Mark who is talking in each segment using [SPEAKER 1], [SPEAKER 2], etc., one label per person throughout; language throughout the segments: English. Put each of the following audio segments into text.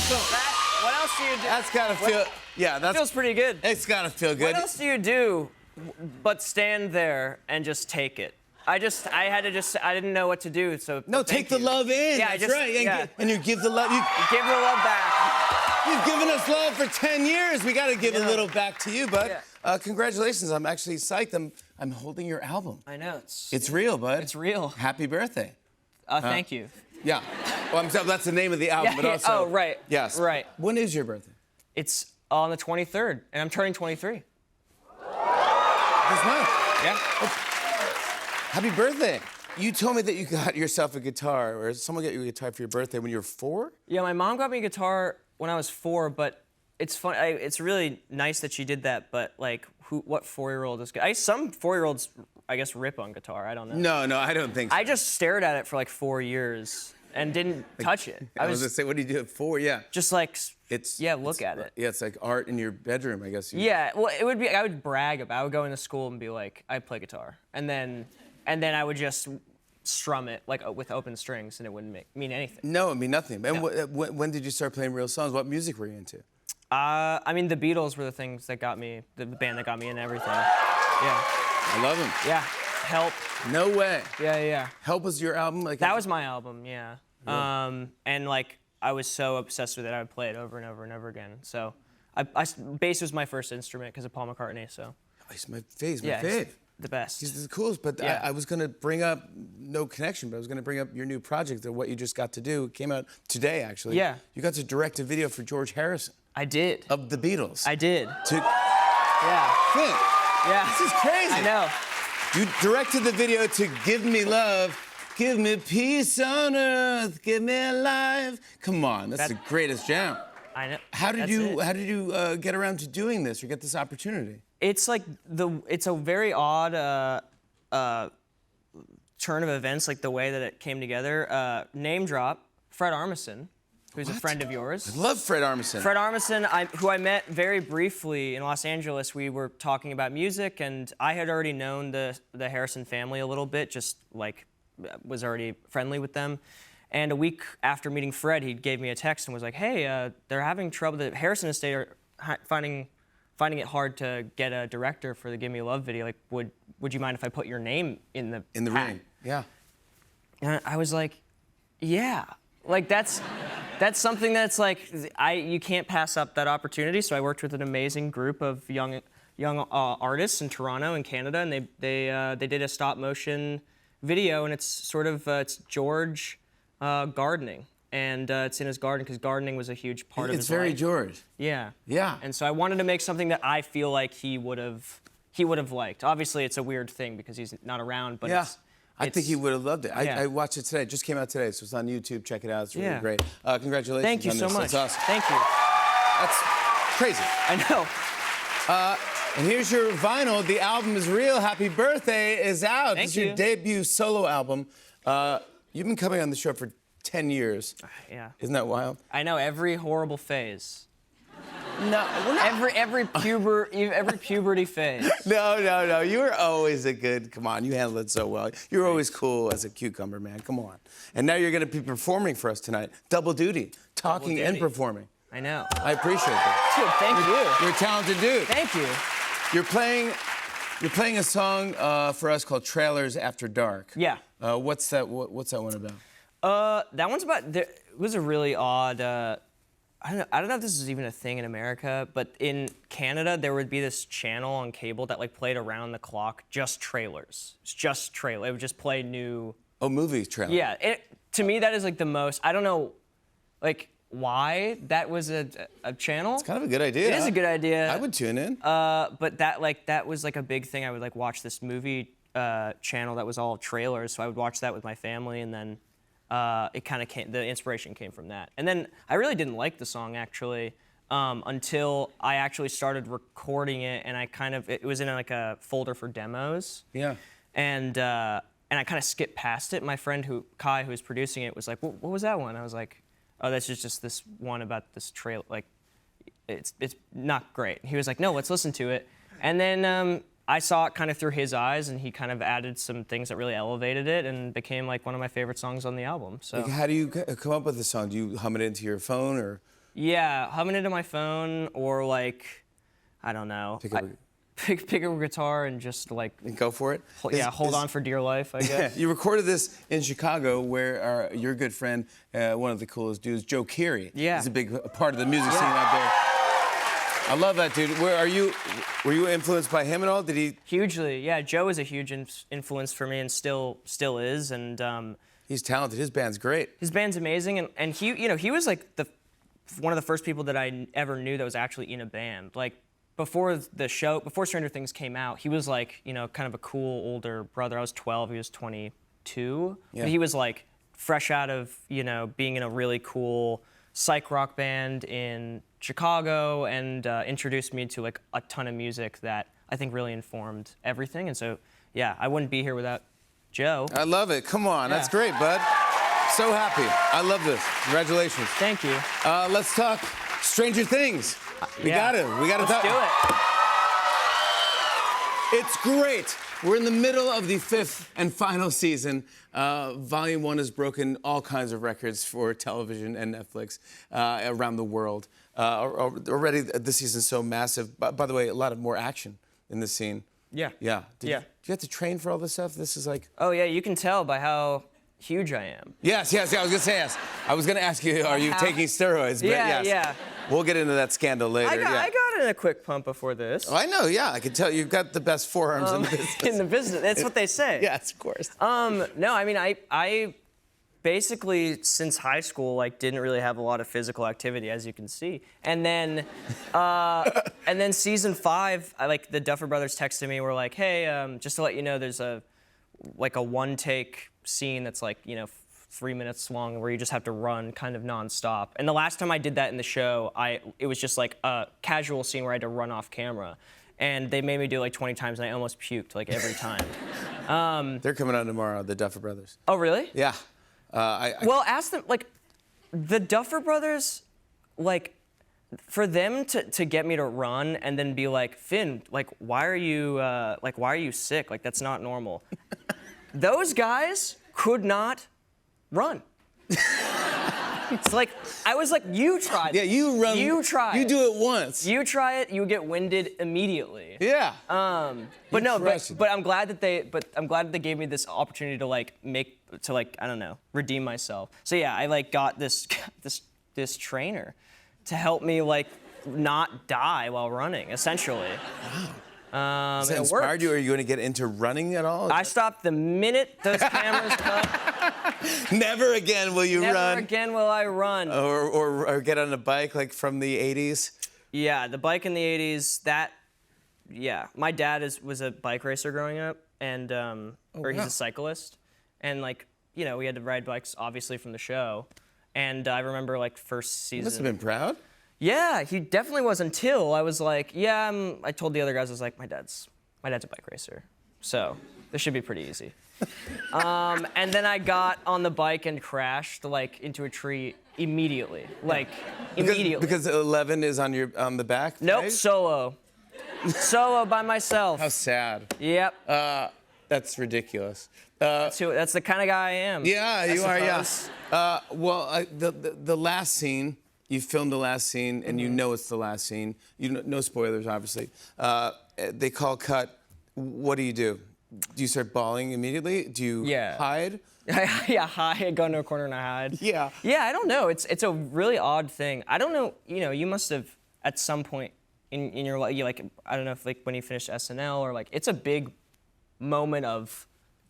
[SPEAKER 1] What else do you do?
[SPEAKER 2] That's gotta feel. Yeah, that
[SPEAKER 1] feels pretty good.
[SPEAKER 2] It's gotta feel good.
[SPEAKER 1] What else do you do but stand there and just take it? I didn't know what to do, so.
[SPEAKER 2] No, take the love in.
[SPEAKER 1] Yeah,
[SPEAKER 2] That's right. And you give the love. You
[SPEAKER 1] give the love back.
[SPEAKER 2] You've given us love for 10 years. We gotta give a little back to you, bud.
[SPEAKER 1] Yeah.
[SPEAKER 2] Congratulations. I'm actually psyched. I'm holding your album.
[SPEAKER 1] I know.
[SPEAKER 2] It's real, bud.
[SPEAKER 1] It's real.
[SPEAKER 2] Happy birthday.
[SPEAKER 1] Thank you.
[SPEAKER 2] Yeah. Well, I'm sorry, that's the name of the album, but also.
[SPEAKER 1] Oh, right.
[SPEAKER 2] Yes.
[SPEAKER 1] Right.
[SPEAKER 2] When is your birthday?
[SPEAKER 1] It's on the 23rd, and I'm turning 23.
[SPEAKER 2] This month.
[SPEAKER 1] Yeah.
[SPEAKER 2] Happy birthday. You told me that you got yourself a guitar, or someone got you a guitar for your birthday when you were 4?
[SPEAKER 1] Yeah, my mom got me a guitar when I was 4, but it's fun. It's really nice that she did that, but like, what 4-year-old is good? Some 4-year-olds, I guess, rip on guitar. I don't know.
[SPEAKER 2] No, I don't think so.
[SPEAKER 1] I just stared at it for like 4 years and didn't touch it.
[SPEAKER 2] I was gonna say, what do you do at 4? Yeah.
[SPEAKER 1] Just like, look at it.
[SPEAKER 2] Yeah, it's like art in your bedroom, I guess.
[SPEAKER 1] Yeah, well, it would be. I would brag about. I would go into school and be like, I play guitar, and then I would just strum it like with open strings, and it wouldn't mean anything.
[SPEAKER 2] No, it mean nothing. And when did you start playing real songs? What music were you into?
[SPEAKER 1] I mean, the Beatles were the things that got me, the band that got me into everything. Yeah.
[SPEAKER 2] I love them.
[SPEAKER 1] Yeah. Help.
[SPEAKER 2] No way.
[SPEAKER 1] Yeah.
[SPEAKER 2] Help was your album?
[SPEAKER 1] That was my album, yeah. And like, I was so obsessed with it, I would play it over and over and over again. So, bass was my first instrument because of Paul McCartney, so.
[SPEAKER 2] He's my fave.
[SPEAKER 1] He's the best.
[SPEAKER 2] He's the coolest, but I was gonna bring up, no connection, but I was gonna bring up your new project, what you just got to do. It came out today, actually.
[SPEAKER 1] Yeah.
[SPEAKER 2] You got to direct a video for George Harrison.
[SPEAKER 1] I did.
[SPEAKER 2] Of the Beatles.
[SPEAKER 1] I did.
[SPEAKER 2] Yeah. Think.
[SPEAKER 1] Yeah.
[SPEAKER 2] This is crazy.
[SPEAKER 1] I know.
[SPEAKER 2] You directed the video to Give Me Love, Give Me Peace on Earth, Give Me Life. Come on, that's the greatest jam.
[SPEAKER 1] I know.
[SPEAKER 2] How did you get around to doing this or get this opportunity?
[SPEAKER 1] It's like it's a very odd turn of events, like the way that it came together. Name drop, Fred Armisen, who's a friend of yours.
[SPEAKER 2] I love Fred Armisen.
[SPEAKER 1] Fred Armisen, who I met very briefly in Los Angeles. We were talking about music, and I had already known the Harrison family a little bit, just like was already friendly with them. And a week after meeting Fred, he gave me a text and was like, "Hey, they're having trouble. The Harrison estate are finding it hard to get a director for the Give Me Love video. Like, would you mind if I put your name in the
[SPEAKER 2] ring?" Yeah.
[SPEAKER 1] And I was like, "Yeah." Like that's something that's like you can't pass up that opportunity. So I worked with an amazing group of young artists in Toronto and Canada, and they did a stop motion video, and it's sort of it's George gardening, and it's in his garden because gardening was a huge part of his life.
[SPEAKER 2] It's very George.
[SPEAKER 1] Yeah.
[SPEAKER 2] Yeah.
[SPEAKER 1] And so I wanted to make something that I feel like he would have liked. Obviously, it's a weird thing because he's not around, but
[SPEAKER 2] I think he would have loved it.
[SPEAKER 1] Yeah.
[SPEAKER 2] I watched it today. It just came out today, so it's on YouTube. Check it out. It's really great. Congratulations.
[SPEAKER 1] Thank you
[SPEAKER 2] on
[SPEAKER 1] so
[SPEAKER 2] this.
[SPEAKER 1] much.
[SPEAKER 2] That's awesome.
[SPEAKER 1] Thank you.
[SPEAKER 2] That's crazy.
[SPEAKER 1] I know.
[SPEAKER 2] And here's your vinyl. The album is real. Happy Birthday is out.
[SPEAKER 1] Thank
[SPEAKER 2] This is your
[SPEAKER 1] you.
[SPEAKER 2] debut solo album. You've been coming on the show for 10 years.
[SPEAKER 1] Yeah.
[SPEAKER 2] Isn't that wild?
[SPEAKER 1] I know every horrible phase.
[SPEAKER 2] No, we're not.
[SPEAKER 1] Every puberty phase.
[SPEAKER 2] No. You were always a good, come on, you handled it so well. You were always cool as a cucumber, man. Come on. And now you're going to be performing for us tonight. Double duty, talking and performing.
[SPEAKER 1] I know.
[SPEAKER 2] I appreciate that.
[SPEAKER 1] Dude, thank you.
[SPEAKER 2] You're a talented dude.
[SPEAKER 1] Thank you.
[SPEAKER 2] You're playing a song for us called Trailers After Dark.
[SPEAKER 1] Yeah.
[SPEAKER 2] What's that one about?
[SPEAKER 1] That one's about. It was a really odd. I don't know if this is even a thing in America, but in Canada there would be this channel on cable that like played around the clock, just trailers. It's just trailer. It would just play new.
[SPEAKER 2] Oh, movie trailer.
[SPEAKER 1] Yeah. To me, that is like the most. I don't know, like why that was a channel.
[SPEAKER 2] It's kind of a good idea.
[SPEAKER 1] It is a good idea.
[SPEAKER 2] I would tune in.
[SPEAKER 1] But that was like a big thing. I would like watch this movie channel that was all trailers, so I would watch that with my family, and then it kind of came. The inspiration came from that. And then I really didn't like the song actually until I actually started recording it, and it was in like a folder for demos.
[SPEAKER 2] Yeah.
[SPEAKER 1] And I kind of skipped past it. My friend Kai, who was producing it, was like, "What was that one?" I was like, "Oh, that's just this one about this trail. Like, it's not great." He was like, "No, let's listen to it." And then I saw it kind of through his eyes, and he kind of added some things that really elevated it, and became like one of my favorite songs on the album. So.
[SPEAKER 2] Like, how do you come up with the song? Do you hum it into your phone, or
[SPEAKER 1] Yeah, humming it on my phone or like, I don't know. Pick up a guitar and just like,
[SPEAKER 2] Go for it.
[SPEAKER 1] hold on for dear life, I guess.
[SPEAKER 2] You recorded this in Chicago, where your good friend, one of the coolest dudes, Joe Keery,
[SPEAKER 1] Yeah.
[SPEAKER 2] is a big part of the music scene out there. I love that dude. Were you influenced by him at all? Did he?
[SPEAKER 1] Hugely, yeah. Joe is a huge influence for me and still is, and
[SPEAKER 2] He's talented. His band's great.
[SPEAKER 1] his band's amazing, and he was like one of the first people that I ever knew that was actually in a band. Like before Stranger Things came out, he was like kind of a cool older brother. I was 12, he was 22.
[SPEAKER 2] Yeah.
[SPEAKER 1] But he was like fresh out of being in a really cool psych rock band in Chicago, and introduced me to like a ton of music that I think really informed everything. And so yeah, I wouldn't be here without Joe.
[SPEAKER 2] I love it. Come on, that's
[SPEAKER 1] Yeah.
[SPEAKER 2] great, bud. So happy. I love this. Congratulations.
[SPEAKER 1] Thank you.
[SPEAKER 2] Let's talk Stranger Things. We
[SPEAKER 1] Yeah.
[SPEAKER 2] gotta
[SPEAKER 1] Let's
[SPEAKER 2] talk.
[SPEAKER 1] do it.
[SPEAKER 2] It's great. We're in the middle of the 5th and final season. Volume 1 has broken all kinds of records for television and Netflix around the world. Already, this season's so massive. By the way, a lot of more action in this scene.
[SPEAKER 1] Yeah.
[SPEAKER 2] Yeah. Do
[SPEAKER 1] Yeah.
[SPEAKER 2] you have to train for all this stuff? This is like...
[SPEAKER 1] Oh yeah, you can tell by how huge I am.
[SPEAKER 2] Yes. I was gonna say yes. I was gonna ask you, are you
[SPEAKER 1] How-
[SPEAKER 2] taking steroids? But
[SPEAKER 1] Yeah,
[SPEAKER 2] yes.
[SPEAKER 1] yeah.
[SPEAKER 2] We'll get into that scandal later.
[SPEAKER 1] I got
[SPEAKER 2] yeah.
[SPEAKER 1] in a quick pump before this.
[SPEAKER 2] Oh, I know. Yeah, I can tell you've got the best forearms in the business.
[SPEAKER 1] In the business, that's what they say.
[SPEAKER 2] Yes, of course.
[SPEAKER 1] No, I mean I basically since high school like didn't really have a lot of physical activity, as you can see, and then season 5, the Duffer Brothers texted me. Were like, hey, just to let you know, there's a one take scene that's 3 minutes long where you just have to run kind of nonstop. And the last time I did that in the show, it was just like a casual scene where I had to run off camera. And they made me do it like 20 times, and I almost puked like every time.
[SPEAKER 2] They're coming on tomorrow, the Duffer Brothers.
[SPEAKER 1] Oh, really?
[SPEAKER 2] Yeah.
[SPEAKER 1] Well, ask them, the Duffer Brothers, for them to get me to run and then be like, Finn, why are you sick? Like, that's not normal. Those guys could not run. It's like, I was like, you tried.
[SPEAKER 2] Yeah, you run.
[SPEAKER 1] You try.
[SPEAKER 2] You do it once.
[SPEAKER 1] You try it, you get winded immediately.
[SPEAKER 2] Yeah.
[SPEAKER 1] But no,
[SPEAKER 2] crushed it.
[SPEAKER 1] but I'm glad that they gave me this opportunity to I don't know, redeem myself. So yeah, I got this trainer to help me not die while running, essentially.
[SPEAKER 2] Has that
[SPEAKER 1] it
[SPEAKER 2] inspired
[SPEAKER 1] worked.
[SPEAKER 2] you? Are you going to get into running at all?
[SPEAKER 1] I stopped the minute those cameras cut.
[SPEAKER 2] Never again will you
[SPEAKER 1] Never
[SPEAKER 2] run.
[SPEAKER 1] again will I run.
[SPEAKER 2] Or get on a bike from the 80s.
[SPEAKER 1] Yeah, the bike in the 80s, yeah. My dad was a bike racer growing up, and he's
[SPEAKER 2] wow.
[SPEAKER 1] a cyclist. And we had to ride bikes obviously from the show. And I remember first season.
[SPEAKER 2] You must have been proud.
[SPEAKER 1] Yeah, he definitely was until I was like, yeah, I told the other guys, I was like, my dad's a bike racer. So this should be pretty easy. And then I got on the bike and crashed into a tree immediately. Immediately.
[SPEAKER 2] Because 11 is on the back.
[SPEAKER 1] Nope,
[SPEAKER 2] right?
[SPEAKER 1] solo. Solo by myself.
[SPEAKER 2] How sad.
[SPEAKER 1] Yep.
[SPEAKER 2] That's ridiculous.
[SPEAKER 1] That's the kind of guy I am.
[SPEAKER 2] Yeah, you are. Yeah.
[SPEAKER 1] suppose.
[SPEAKER 2] The last scene. You filmed the last scene, and you know it's the last scene. No spoilers, obviously. They call cut. What do? Do you start bawling immediately? Do you hide?
[SPEAKER 1] Yeah, I go into a corner and I hide.
[SPEAKER 2] Yeah.
[SPEAKER 1] Yeah, I don't know. It's a really odd thing. I don't know. You must have at some point in your life. I don't know if when you finished SNL or it's a big moment of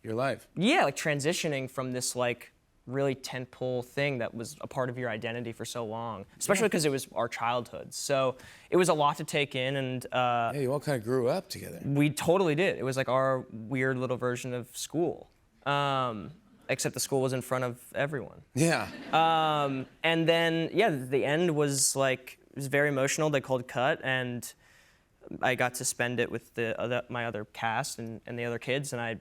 [SPEAKER 2] Your life.
[SPEAKER 1] Yeah, transitioning from this really tentpole thing that was a part of your identity for so long, especially because it was our childhoods. So it was a lot to take in, and
[SPEAKER 2] Yeah, you all kind of grew up together.
[SPEAKER 1] we totally did. It was our weird little version of school, except the school was in front of everyone.
[SPEAKER 2] Yeah.
[SPEAKER 1] And then, the end was it was very emotional. They called cut, and I got to spend it with my other cast and the other kids, and I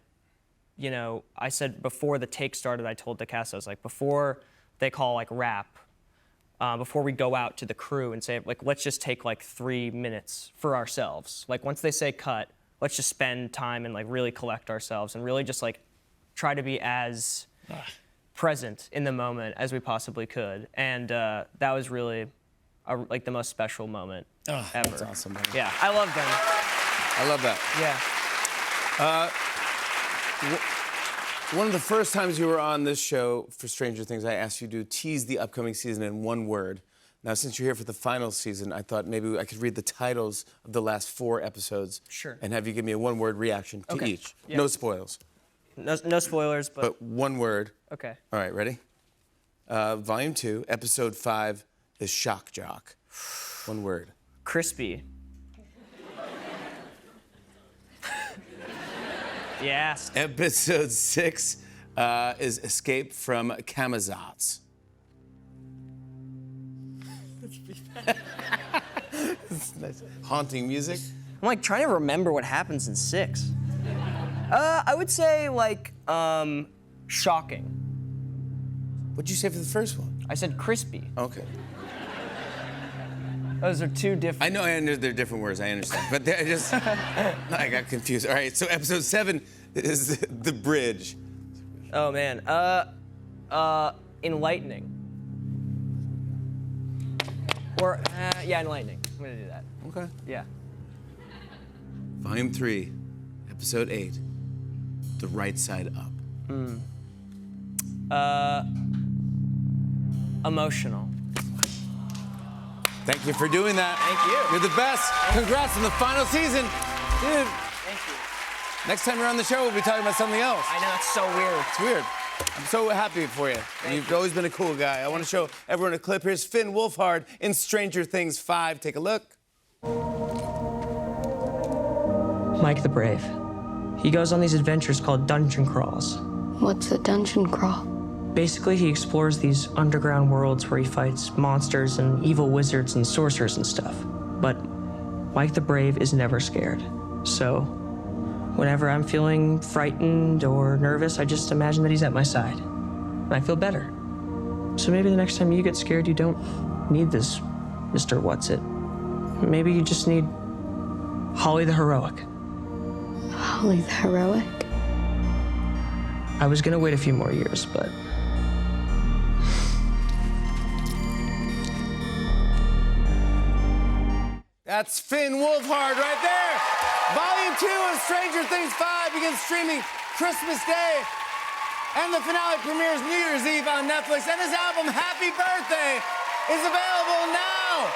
[SPEAKER 1] said before the take started, I told the cast, I was like, before they call wrap, before we go out to the crew and say let's just take 3 minutes for ourselves. Once they say cut, let's just spend time and really collect ourselves and really just try to be as present in the moment as we possibly could. And that was really like the most special moment
[SPEAKER 2] Oh,
[SPEAKER 1] ever.
[SPEAKER 2] that's awesome, man.
[SPEAKER 1] Yeah, I love them.
[SPEAKER 2] I love that.
[SPEAKER 1] Yeah.
[SPEAKER 2] One of the first times you were on this show for Stranger Things, I asked you to tease the upcoming season in one word. Now, since you're here for the final season, I thought maybe I could read the titles of the last 4 episodes.
[SPEAKER 1] Sure.
[SPEAKER 2] And have you give me a one-word reaction to
[SPEAKER 1] Okay.
[SPEAKER 2] each.
[SPEAKER 1] Yeah.
[SPEAKER 2] No spoils.
[SPEAKER 1] No spoilers,
[SPEAKER 2] But one word.
[SPEAKER 1] okay.
[SPEAKER 2] All right, ready? Volume 2, Episode 5 is Shock Jock. One word.
[SPEAKER 1] Crispy. Yes.
[SPEAKER 2] Episode 6 is Escape from Camazotz. Nice. Haunting music.
[SPEAKER 1] I'm like trying to remember what happens in 6. I would say like shocking.
[SPEAKER 2] What'd you say for the first one?
[SPEAKER 1] I said crispy.
[SPEAKER 2] Okay.
[SPEAKER 1] Those are 2 different.
[SPEAKER 2] I know they're different words, I understand. But I just, I got confused. All right, so episode 7 is The Bridge.
[SPEAKER 1] Oh man. Enlightening. Or yeah, enlightening. I'm gonna do that.
[SPEAKER 2] Okay.
[SPEAKER 1] Yeah.
[SPEAKER 2] Volume 3, Episode 8, The Right Side Up.
[SPEAKER 1] Emotional.
[SPEAKER 2] Thank you for doing that.
[SPEAKER 1] Thank you.
[SPEAKER 2] You're the best. Congrats on the final season. Dude,
[SPEAKER 1] Thank you.
[SPEAKER 2] next time you're on the show, we'll be talking about something else.
[SPEAKER 1] I know it's so weird.
[SPEAKER 2] It's weird. I'm so happy for you. You've always been a cool guy. I want to show everyone a clip. Here's Finn Wolfhard in Stranger Things 5. Take a look.
[SPEAKER 1] Mike the Brave. He goes on these adventures called dungeon crawls.
[SPEAKER 3] What's a dungeon crawl?
[SPEAKER 1] Basically, he explores these underground worlds where he fights monsters and evil wizards and sorcerers and stuff. But Mike the Brave is never scared. So, whenever I'm feeling frightened or nervous, I just imagine that he's at my side. And I feel better. So maybe the next time you get scared, you don't need this Mr. What's-It. Maybe you just need Holly the Heroic.
[SPEAKER 3] Holly the Heroic?
[SPEAKER 1] I was gonna wait a few more years, but
[SPEAKER 2] That's Finn Wolfhard right there. Volume 2 of Stranger Things 5 begins streaming Christmas Day. And the finale premieres New Year's Eve on Netflix. And his album, Happy Birthday, is available now.